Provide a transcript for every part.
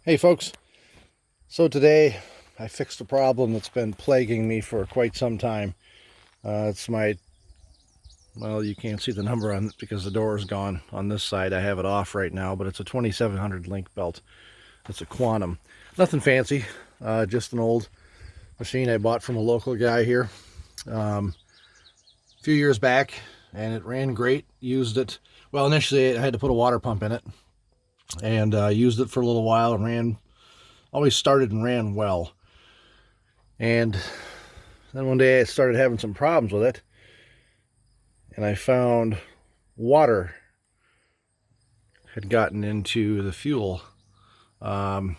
Hey folks, so today I fixed a problem that's been plaguing me for quite some time. It's my, well, you can't see the number on it because the door is gone on this side. I have it off right now, but it's a 2700 link belt. It's a Quantum. Nothing fancy, just an old machine I bought from a local guy here a few years back, and it ran great. Used it, well, initially I had to put a water pump in it, and used it for a little while and always started and ran well. And then one day I started having some problems with it, and I found water had gotten into the fuel. Well,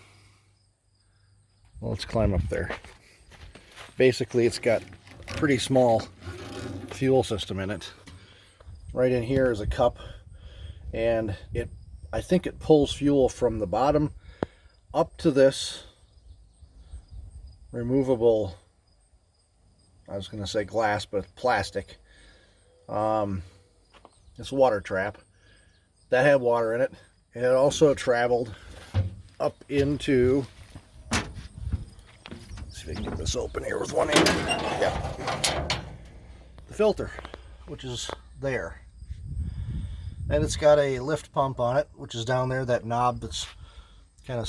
let's climb up there. Basically, it's got a pretty small fuel system in it. Right in here is a cup, and I think it pulls fuel from the bottom up to this removable, I was going to say glass, but plastic. This water trap that had water in it, and it also traveled up into, let's see if I can get this open here with one hand. Yeah, the filter, which is there, and it's got a lift pump on it, which is down there, that knob that's kind of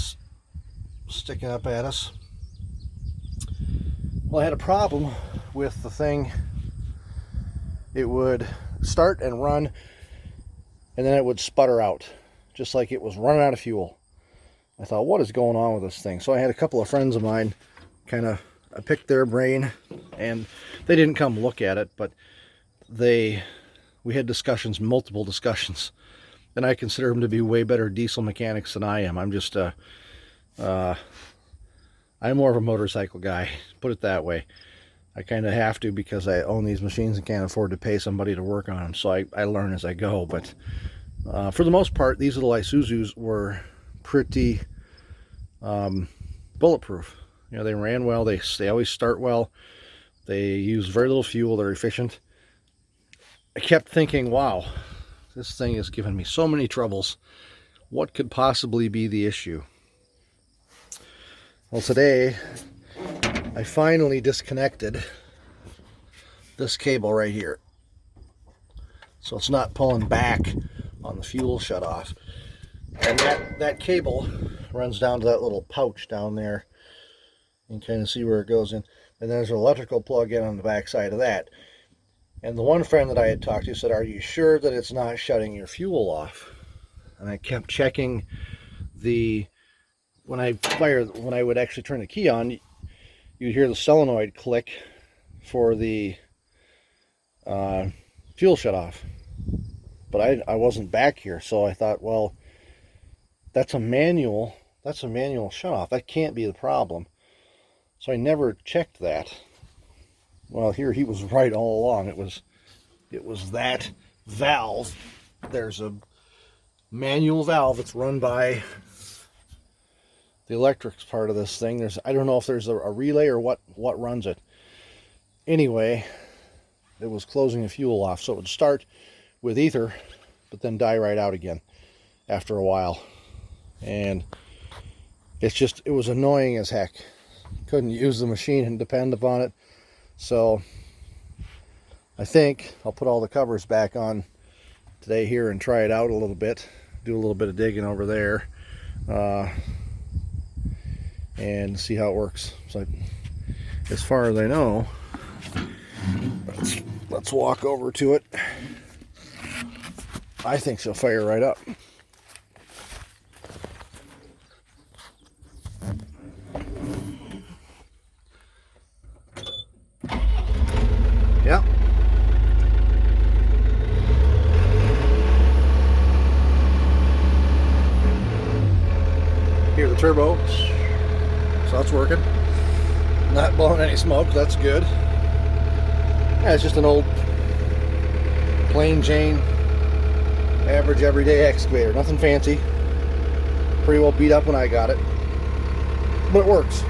sticking up at us. Well, I had a problem with the thing. It would start and run, and then it would sputter out, just like it was running out of fuel. I thought, what is going on with this thing? So I had a couple of friends of mine, I picked their brain, and they didn't come look at it, but we had discussions, multiple discussions, and I consider them to be way better diesel mechanics than I am. I'm just I'm more of a motorcycle guy, put it that way. I kind of have to because I own these machines and can't afford to pay somebody to work on them, so I learn as I go. But for the most part, these little Isuzus were pretty bulletproof. You know, they ran well, they always start well, they use very little fuel, they're efficient. I kept thinking, wow, this thing has given me so many troubles. What could possibly be the issue? Well, today I finally disconnected this cable right here, so it's not pulling back on the fuel shutoff. And that cable runs down to that little pouch down there. You can kind of see where it goes in. And there's an electrical plug in on the back side of that. And the one friend that I had talked to said, "Are you sure that it's not shutting your fuel off?" And I kept checking when I would actually turn the key on, you'd hear the solenoid click for the fuel shutoff. But I wasn't back here, so I thought, well, that's a manual shutoff. That can't be the problem. So I never checked that. Well, here he was right all along. It was that valve. There's a manual valve that's run by the electrics part of this thing. I don't know if there's a relay or what runs it. Anyway, it was closing the fuel off, so it would start with ether, but then die right out again after a while. And it was annoying as heck. Couldn't use the machine and depend upon it. So I think I'll put all the covers back on today here and try it out a little bit, do a little bit of digging over there, and see how it works. So as far as I know, let's walk over to it. I think she'll fire right up. Yeah. Hear the turbo. So that's working. Not blowing any smoke, that's good. Yeah, it's just an old plain Jane average everyday excavator. Nothing fancy. Pretty well beat up when I got it, but it works.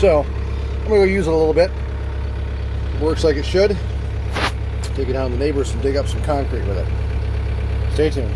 So I'm gonna go use it a little bit. It works like it should. Take it down to the neighbors and dig up some concrete with it. Stay tuned.